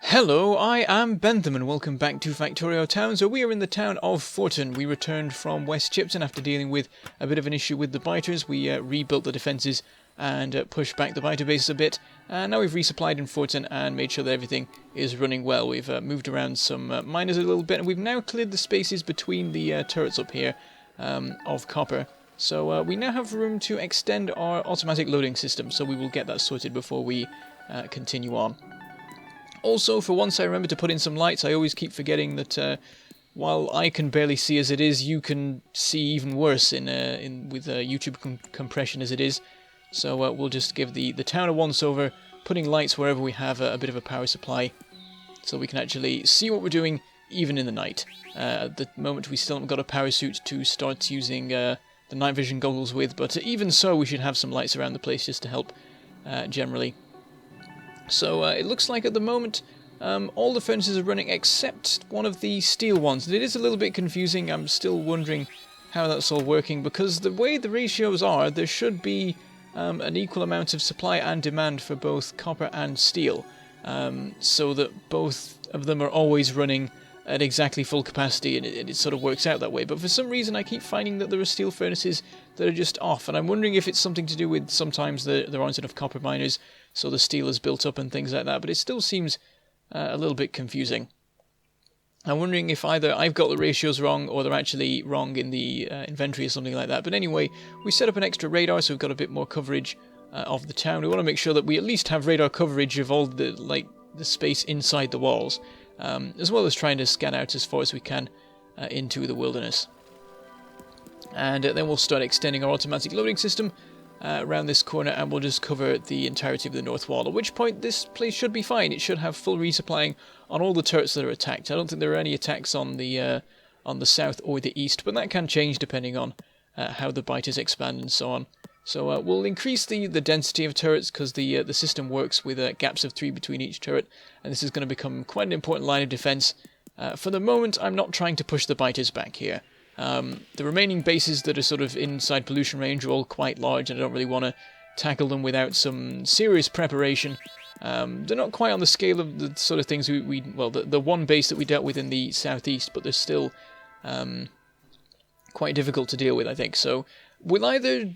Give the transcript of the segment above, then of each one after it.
Hello, I am Bentham and welcome back to Factorio Town. So we are in the town of Forton. We returned from West Chipton after dealing with a bit of an issue with the biters. We rebuilt the defences and pushed back the biter base a bit. And now we've resupplied in Forton and made sure that everything is running well. We've moved around some miners a little bit, and we've now cleared the spaces between the turrets up here of copper. So we now have room to extend our automatic loading system, so we will get that sorted before we continue on. Also, for once I remember to put in some lights. I always keep forgetting that while I can barely see as it is, you can see even worse with YouTube compression as it is. So we'll just give the town a once-over, putting lights wherever we have a bit of a power supply, so we can actually see what we're doing even in the night. At the moment we still haven't got a power suit to start using the night vision goggles with, but even so we should have some lights around the place just to help generally. So it looks like at the moment all the furnaces are running except one of the steel ones. It is a little bit confusing. I'm still wondering how that's all working, because the way the ratios are, there should be an equal amount of supply and demand for both copper and steel, so that both of them are always running at exactly full capacity, and it sort of works out that way. But for some reason I keep finding that there are steel furnaces that are just off, and I'm wondering if it's something to do with sometimes there aren't enough copper miners, so the steel is built up and things like that, but it still seems a little bit confusing. I'm wondering if either I've got the ratios wrong or they're actually wrong in the inventory or something like that. But anyway, we set up an extra radar, so we've got a bit more coverage of the town. We want to make sure that we at least have radar coverage of all the space inside the walls, as well as trying to scan out as far as we can into the wilderness. And then we'll start extending our automatic loading system around this corner, and we'll just cover the entirety of the north wall, at which point this place should be fine. It should have full resupplying on all the turrets that are attacked. I don't think there are any attacks on the south or the east, but that can change depending on how the biters expand and so on. So we'll increase the density of turrets, because the system works with gaps of 3 between each turret, and this is going to become quite an important line of defense. For the moment, I'm not trying to push the biters back here. The remaining bases that are sort of inside pollution range are all quite large, and I don't really want to tackle them without some serious preparation. They're not quite on the scale of the sort of things the one base that we dealt with in the southeast, but they're still quite difficult to deal with, I think. So we'll either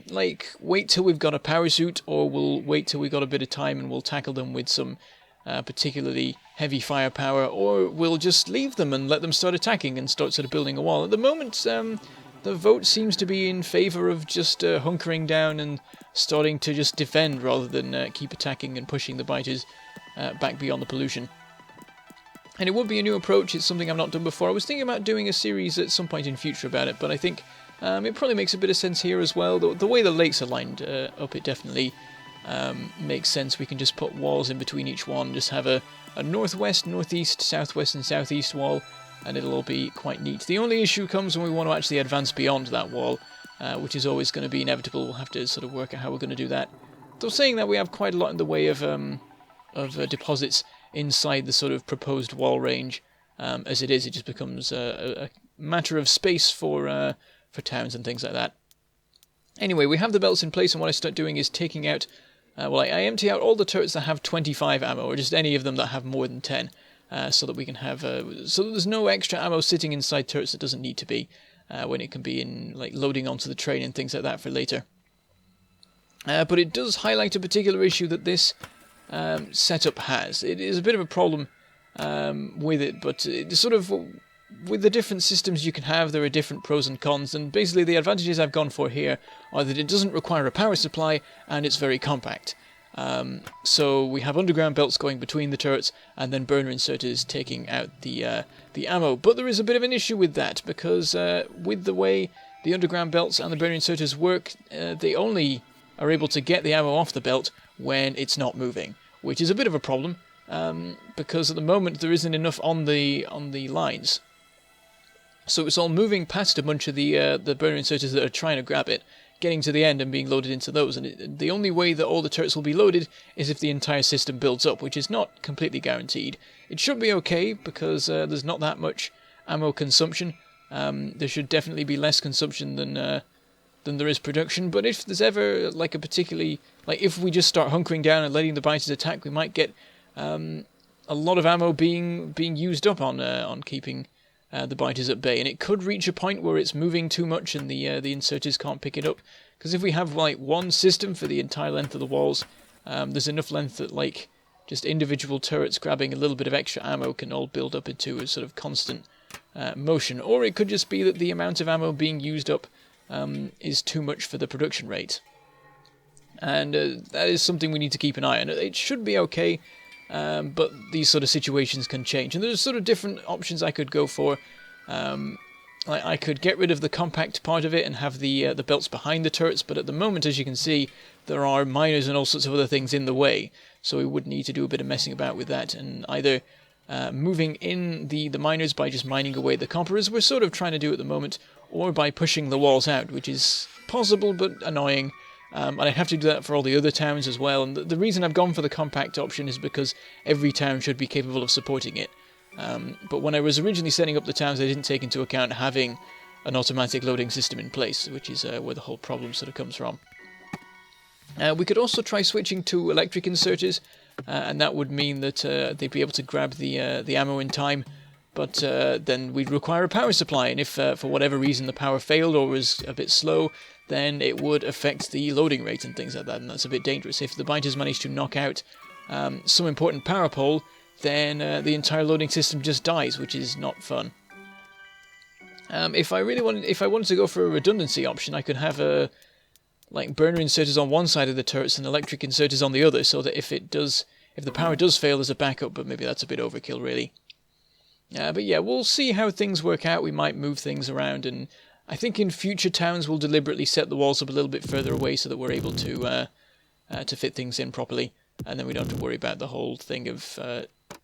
wait till we've got a power suit, or we'll wait till we've got a bit of time and we'll tackle them with some particularly heavy firepower, or we'll just leave them and let them start attacking and start sort of building a wall. At the moment, the vote seems to be in favour of just hunkering down and starting to just defend rather than keep attacking and pushing the biters back beyond the pollution. And it would be a new approach. It's something I've not done before. I was thinking about doing a series at some point in future about it, but I think it probably makes a bit of sense here as well. The way the lakes are lined up, it definitely makes sense. We can just put walls in between each one, just have a northwest, northeast, southwest and southeast wall, and it'll all be quite neat. The only issue comes when we want to actually advance beyond that wall, which is always going to be inevitable. We'll have to sort of work out how we're going to do that. Though saying that, we have quite a lot in the way of deposits inside the sort of proposed wall range. As it is, it just becomes a matter of space for towns and things like that. Anyway, we have the belts in place, and what I start doing is taking out I empty out all the turrets that have 25 ammo, or just any of them that have more than 10, so that we can have so that there's no extra ammo sitting inside turrets that doesn't need to be, when it can be in loading onto the train and things like that for later. But it does highlight a particular issue that this setup has. It is a bit of a problem with it, but it's sort of, with the different systems you can have, there are different pros and cons, and basically the advantages I've gone for here are that it doesn't require a power supply and it's very compact. So we have underground belts going between the turrets, and then burner inserters taking out the ammo. But there is a bit of an issue with that, because with the way the underground belts and the burner inserters work, they only are able to get the ammo off the belt when it's not moving, which is a bit of a problem, because at the moment there isn't enough on the lines. So it's all moving past a bunch of the burner inserters that are trying to grab it, getting to the end and being loaded into those. And the only way that all the turrets will be loaded is if the entire system builds up, which is not completely guaranteed. It should be okay, because there's not that much ammo consumption. There should definitely be less consumption than there is production. But if there's ever if we just start hunkering down and letting the biters attack, we might get a lot of ammo being used up on keeping the biters at bay, and it could reach a point where it's moving too much and the inserters can't pick it up. Because if we have like one system for the entire length of the walls, there's enough length that like just individual turrets grabbing a little bit of extra ammo can all build up into a sort of constant motion. Or it could just be that the amount of ammo being used up is too much for the production rate. And that is something we need to keep an eye on. It should be okay, but these sort of situations can change. And there's sort of different options I could go for. I could get rid of the compact part of it and have the belts behind the turrets, but at the moment, as you can see, there are miners and all sorts of other things in the way, so we would need to do a bit of messing about with that, and either moving in the miners by just mining away the copper, as we're sort of trying to do at the moment, or by pushing the walls out, which is possible but annoying. And I have to do that for all the other towns as well, and the reason I've gone for the compact option is because every town should be capable of supporting it. But when I was originally setting up the towns, I didn't take into account having an automatic loading system in place, which is where the whole problem sort of comes from. We could also try switching to electric inserters, and that would mean that they'd be able to grab the ammo in time, but then we'd require a power supply, and if for whatever reason the power failed or was a bit slow, then it would affect the loading rate and things like that, and that's a bit dangerous. If the biters manage to knock out some important power pole, then the entire loading system just dies, which is not fun. If I wanted to go for a redundancy option, I could have like burner inserters on one side of the turrets and electric inserters on the other, so that if the power does fail, there's a backup. But maybe that's a bit overkill, really. But yeah, we'll see how things work out. We might move things around, and I think in future towns we'll deliberately set the walls up a little bit further away so that we're able to fit things in properly, and then we don't have to worry about the whole thing of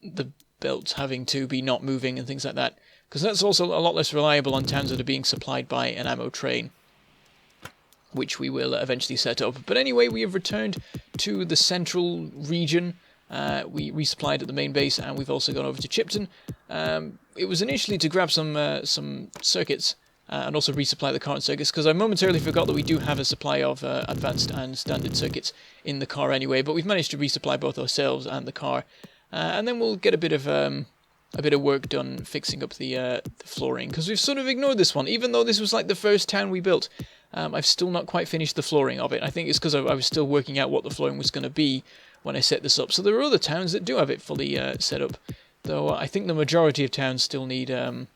the belts having to be not moving and things like that, because that's also a lot less reliable on towns that are being supplied by an ammo train, which we will eventually set up. But anyway, we have returned to the central region. We resupplied at the main base, and we've also gone over to Chipton. It was initially to grab some circuits, and also resupply the current circuits, because I momentarily forgot that we do have a supply of advanced and standard circuits in the car anyway, but we've managed to resupply both ourselves and the car, and then we'll get a bit of work done fixing up the flooring, because we've sort of ignored this one, even though this was like the first town we built. I've still not quite finished the flooring of it. I think it's because I was still working out what the flooring was going to be when I set this up, so there are other towns that do have it fully set up, though I think the majority of towns still need a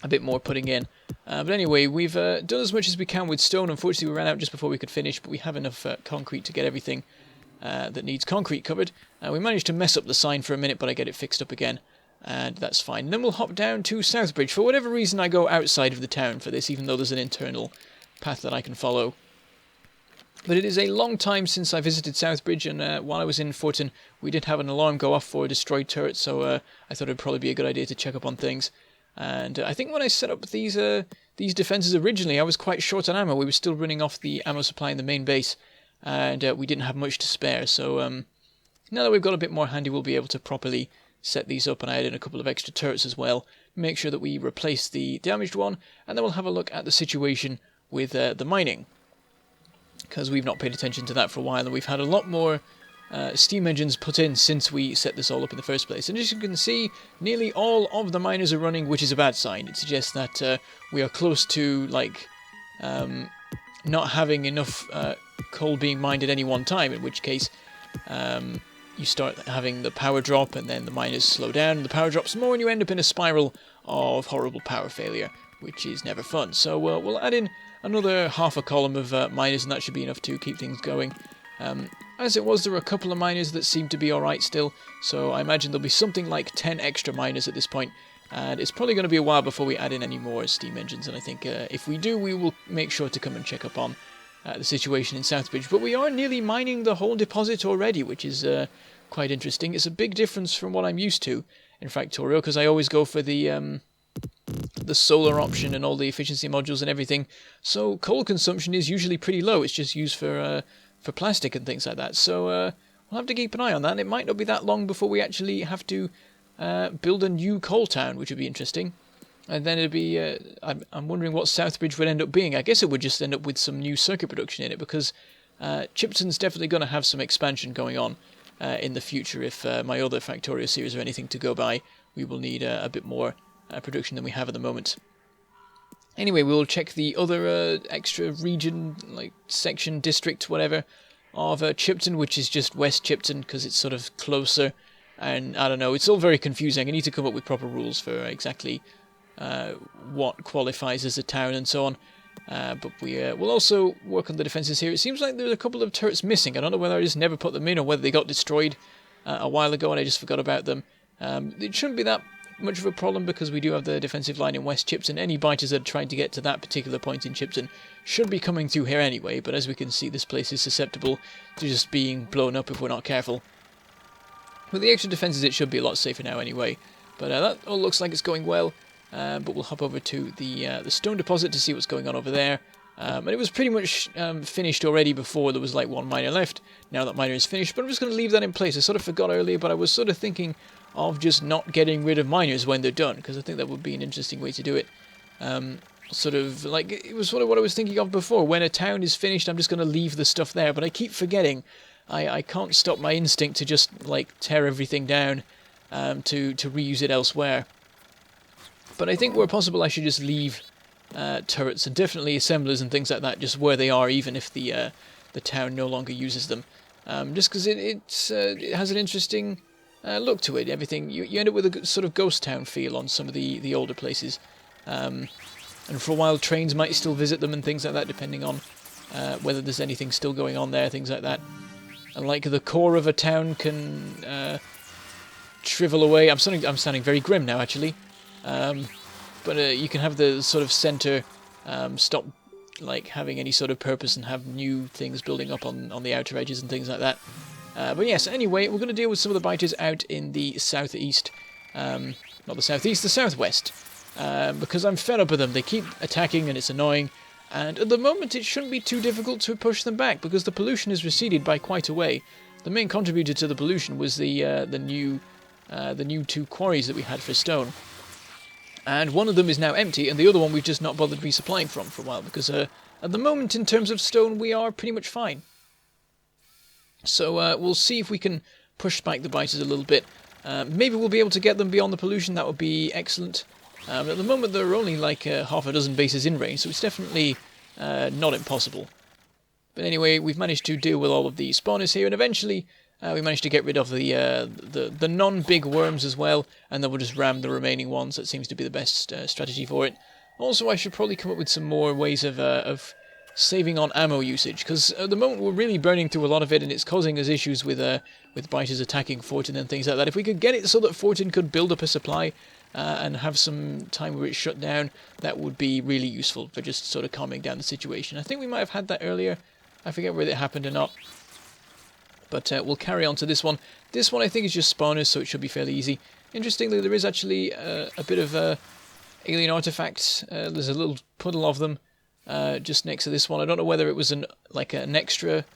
bit more putting in. But anyway, we've done as much as we can with stone. Unfortunately, we ran out just before we could finish, but we have enough concrete to get everything that needs concrete covered. We managed to mess up the sign for a minute, but I get it fixed up again, and that's fine. And then we'll hop down to Southbridge. For whatever reason, I go outside of the town for this, even though there's an internal path that I can follow. But it is a long time since I visited Southbridge, and while I was in Forton, we did have an alarm go off for a destroyed turret, so I thought it'd probably be a good idea to check up on things. And I think when I set up these defences originally, I was quite short on ammo. We were still running off the ammo supply in the main base, and we didn't have much to spare. So now that we've got a bit more handy, we'll be able to properly set these up, and I added a couple of extra turrets as well. Make sure that we replace the damaged one, and then we'll have a look at the situation with the mining, because we've not paid attention to that for a while, and we've had a lot more steam engines put in since we set this all up in the first place. And as you can see, nearly all of the miners are running, which is a bad sign. It suggests that we are close to not having enough coal being mined at any one time, in which case you start having the power drop, and then the miners slow down, and the power drops more, and you end up in a spiral of horrible power failure, which is never fun. So we'll add in another half a column of miners, and that should be enough to keep things going. As it was, there were a couple of miners that seemed to be alright still, so I imagine there'll be something like 10 extra miners at this point, and it's probably going to be a while before we add in any more steam engines, and I think if we do, we will make sure to come and check up on the situation in Southbridge. But we are nearly mining the whole deposit already, which is quite interesting. It's a big difference from what I'm used to in Factorio, because I always go for the solar option and all the efficiency modules and everything, so coal consumption is usually pretty low. It's just used for plastic and things like that, so we'll have to keep an eye on that, and it might not be that long before we actually have to build a new coal town, which would be interesting. And then it'd be I'm wondering what Southbridge would end up being. I guess it would just end up with some new circuit production in it, because Chipton's definitely going to have some expansion going on, in the future. If my other Factorio series are anything to go by, we will need a bit more production than we have at the moment. Anyway, we'll check the other extra region, like section, district, whatever, of Chipton, which is just West Chipton, because it's sort of closer. And I don't know, it's all very confusing. I need to come up with proper rules for exactly what qualifies as a town and so on. But we'll also work on the defences here. It seems like there's a couple of turrets missing. I don't know whether I just never put them in or whether they got destroyed a while ago and I just forgot about them. It shouldn't be that much of a problem because we do have the defensive line in West Chipton. Any biters that are trying to get to that particular point in Chipton should be coming through here anyway, but as we can see, this place is susceptible to just being blown up if we're not careful. With the extra defences, it should be a lot safer now anyway. But that all looks like it's going well. But we'll hop over to the stone deposit to see what's going on over there. And it was pretty much finished already before there was like one miner left. Now that miner is finished, but I'm just going to leave that in place. I sort of forgot earlier, but I was sort of thinking of just not getting rid of miners when they're done, because I think that would be an interesting way to do it. Sort of like, it was sort of what I was thinking of before. When a town is finished, I'm just going to leave the stuff there, but I keep forgetting. I can't stop my instinct to just like tear everything down to reuse it elsewhere. But I think where possible I should just leave turrets and definitely assemblers and things like that just where they are, even if the town no longer uses them. Just because it has an interesting look to it. Everything you end up with a sort of ghost town feel on some of the older places. And for a while trains might still visit them and things like that, depending on whether there's anything still going on there, things like that. And like the core of a town can shrivel away. I'm sounding very grim now, actually. But you can have the sort of center stop like having any sort of purpose and have new things building up on the outer edges and things like that. But yes, anyway, we're going to deal with some of the biters out in the southeast. Not the southeast, the southwest. Because I'm fed up with them. They keep attacking and it's annoying. And at the moment it shouldn't be too difficult to push them back because the pollution has receded by quite a way. The main contributor to the pollution was the new 2 quarries that we had for stone. And one of them is now empty, and the other one we've just not bothered resupplying from for a while, because at the moment, in terms of stone, we are pretty much fine. So we'll see if we can push back the biters a little bit. Maybe we'll be able to get them beyond the pollution, that would be excellent. At the moment, there are only like half a dozen bases in range, so it's definitely not impossible. But anyway, we've managed to deal with all of the spawners here, and eventually we managed to get rid of the non-big worms as well, and then we'll just ram the remaining ones. That seems to be the best strategy for it. Also, I should probably come up with some more ways of saving on ammo usage, because at the moment we're really burning through a lot of it, and it's causing us issues with biters attacking Forton and things like that. If we could get it so that Forton could build up a supply and have some time where it's shut down, that would be really useful for just sort of calming down the situation. I think we might have had that earlier. I forget whether it happened or not. But we'll carry on to this one. This one I think is just spawners, so it should be fairly easy. Interestingly, there is actually a bit of alien artifacts. There's a little puddle of them just next to this one. I don't know whether it was an extra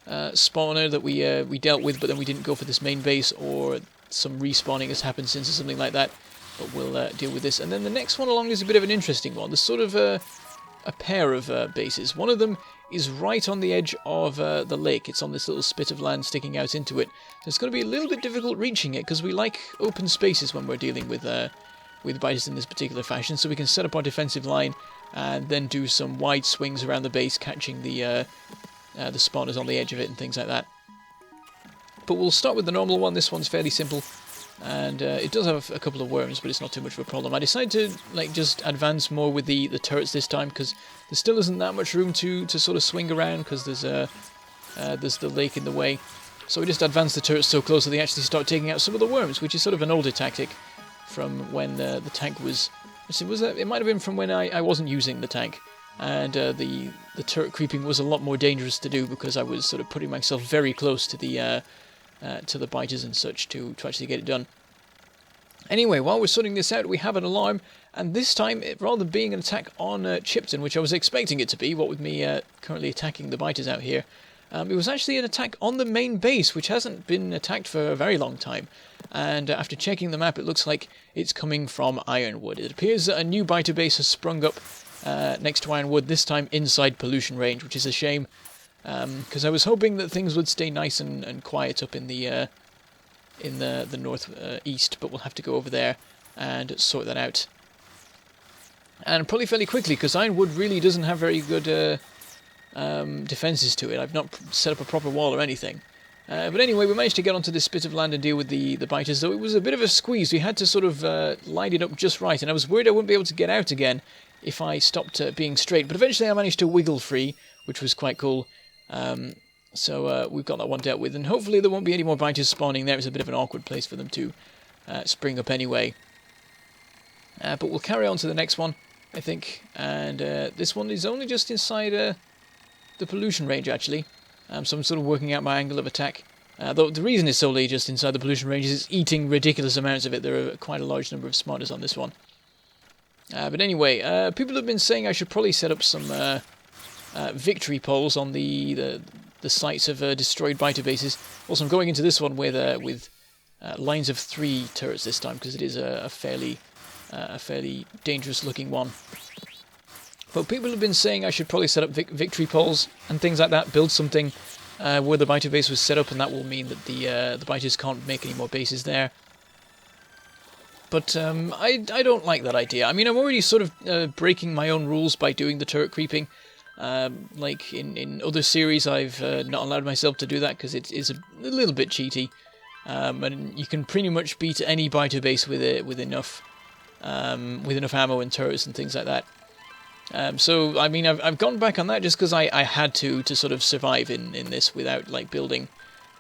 spawner that we dealt with, but then we didn't go for this main base, or some respawning has happened since or something like that. But we'll deal with this. And then the next one along is a bit of an interesting one. There's sort of a pair of bases. One of them is right on the edge of the lake. It's on this little spit of land sticking out into it. So it's going to be a little bit difficult reaching it, because we like open spaces when we're dealing with biters in this particular fashion. So we can set up our defensive line and then do some wide swings around the base, catching the spawners on the edge of it and things like that. But we'll start with the normal one. This one's fairly simple. And it does have a couple of worms, but it's not too much of a problem. I decided to just advance more with the turrets this time, because there still isn't that much room to sort of swing around, because there's the lake in the way. So we just advance the turrets so close that they actually start taking out some of the worms, which is sort of an older tactic from when the tank was... It might have been from when I wasn't using the tank, and the turret creeping was a lot more dangerous to do, because I was sort of putting myself very close to the biters and such to actually get it done. Anyway, while we're sorting this out, we have an alarm, and this time, rather than being an attack on Chipton, which I was expecting it to be, what with me currently attacking the biters out here, it was actually an attack on the main base, which hasn't been attacked for a very long time. And after checking the map, it looks like it's coming from Ironwood. It appears that a new biter base has sprung up next to Ironwood, this time inside pollution range, which is a shame. because I was hoping that things would stay nice and quiet up in the north east, but we'll have to go over there and sort that out. And probably fairly quickly, because Ironwood really doesn't have very good defences to it. I've not set up a proper wall or anything. But anyway, we managed to get onto this bit of land and deal with the biters, though it was a bit of a squeeze. We had to sort of line it up just right, and I was worried I wouldn't be able to get out again if I stopped being straight. But eventually I managed to wiggle free, which was quite cool. So we've got that one dealt with, and hopefully there won't be any more biters spawning there. It's a bit of an awkward place for them to spring up anyway. But we'll carry on to the next one, I think. And this one is only just inside the pollution range, actually. So I'm sort of working out my angle of attack. Though the reason it's solely just inside the pollution range is it's eating ridiculous amounts of it. There are quite a large number of spawners on this one. But anyway, people have been saying I should probably set up some victory poles on the sites of destroyed biter bases. Also, I'm going into this one with lines of 3 turrets this time, because it is a fairly dangerous looking one. But people have been saying I should probably set up victory poles and things like that, build something where the biter base was set up, and that will mean that the biters can't make any more bases there. But I don't like that idea. I mean, I'm already sort of breaking my own rules by doing the turret creeping. Like in other series, I've not allowed myself to do that because it is a little bit cheaty. And you can pretty much beat any biter base with enough ammo and turrets and things like that. So I mean, I've gone back on that just because I had to sort of survive in this without like building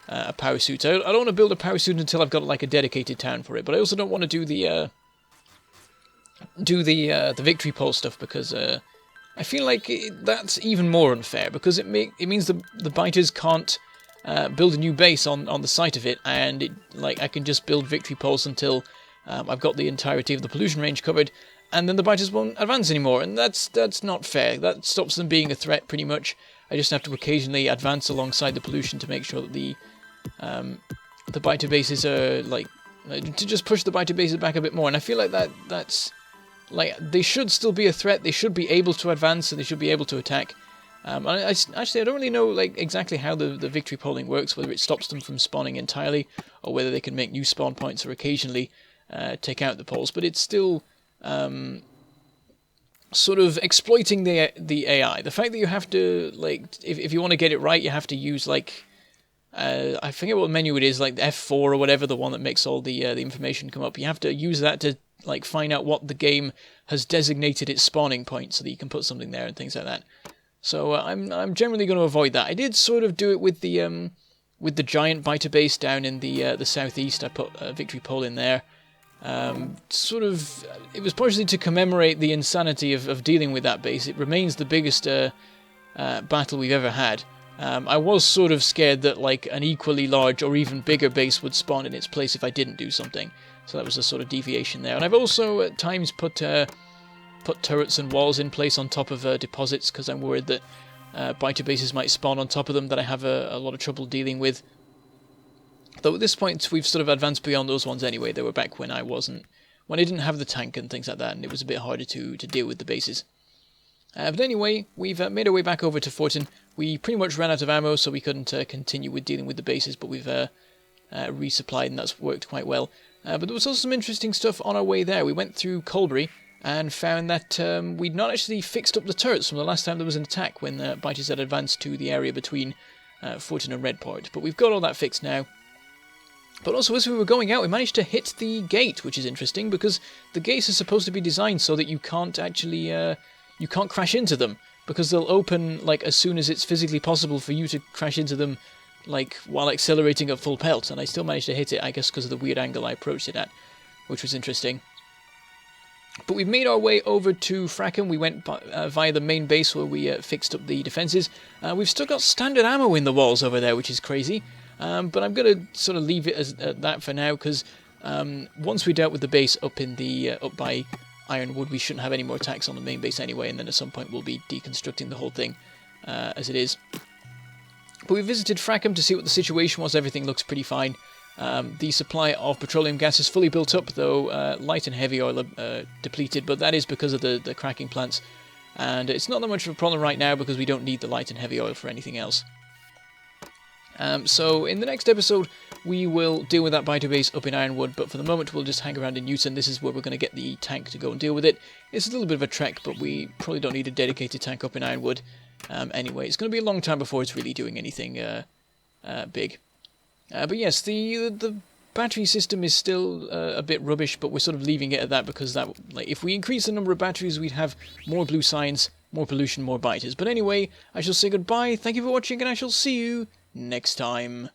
a power suit. I don't want to build a power suit until I've got like a dedicated town for it. But I also don't want to do the victory pole stuff, because I feel like that's even more unfair, because it means the biters can't build a new base on the site of it, and I can just build victory poles until I've got the entirety of the pollution range covered, and then the biters won't advance anymore, and that's not fair. That stops them being a threat pretty much. I just have to occasionally advance alongside the pollution to make sure that the biter bases are to just push the biter bases back a bit more, and I feel like that's like they should still be a threat. They should be able to advance, and they should be able to attack. I don't really know exactly how the victory polling works, whether it stops them from spawning entirely, or whether they can make new spawn points or occasionally take out the poles. But it's still sort of exploiting the AI. The fact that you have to if you want to get it right, you have to use I forget what menu it is, like F4 or whatever, the one that makes all the information come up. You have to use that to find out what the game has designated its spawning point, so that you can put something there and things like that. So I'm generally going to avoid that. I did sort of do it with the giant biter base down in the southeast. I put a victory pole in there. It was partially to commemorate the insanity of dealing with that base. It remains the biggest battle we've ever had. I was sort of scared that an equally large or even bigger base would spawn in its place if I didn't do something. So that was a sort of deviation there. And I've also at times put turrets and walls in place on top of deposits, because I'm worried that biter bases might spawn on top of them that I have a lot of trouble dealing with. Though at this point we've sort of advanced beyond those ones anyway. They were back when I didn't have the tank and things like that, and it was a bit harder to deal with the bases. But anyway, we've made our way back over to Forton. We pretty much ran out of ammo, so we couldn't continue with dealing with the bases, but we've resupplied, and that's worked quite well. But there was also some interesting stuff on our way there. We went through Colbury and found that we'd not actually fixed up the turrets from the last time there was an attack, when biters had advanced to the area between Forton and Redport. But we've got all that fixed now. But also, as we were going out, we managed to hit the gate, which is interesting, because the gates are supposed to be designed so that you can't actually you can't crash into them, because they'll open as soon as it's physically possible for you to crash into them, while accelerating at full pelt. And I still managed to hit it, I guess because of the weird angle I approached it at, which was interesting. But we've made our way over to Frackham. We went via the main base where we fixed up the defences. We've still got standard ammo in the walls over there, which is crazy. But I'm going to sort of leave it as that for now, because once we dealt with the base up by Ironwood, we shouldn't have any more attacks on the main base anyway, and then at some point we'll be deconstructing the whole thing as it is. But we visited Frackham to see what the situation was. Everything looks pretty fine. The supply of petroleum gas is fully built up, though light and heavy oil are depleted, but that is because of the cracking plants. And it's not that much of a problem right now because we don't need the light and heavy oil for anything else. So in the next episode, we will deal with that biter base up in Ironwood, but for the moment we'll just hang around in Newton. This is where we're going to get the tank to go and deal with it. It's a little bit of a trek, but we probably don't need a dedicated tank up in Ironwood. Anyway, it's going to be a long time before it's really doing anything big. But yes, the battery system is still a bit rubbish, but we're sort of leaving it at that because if we increase the number of batteries, we'd have more blue science, more pollution, more biters. But anyway, I shall say goodbye, thank you for watching, and I shall see you next time.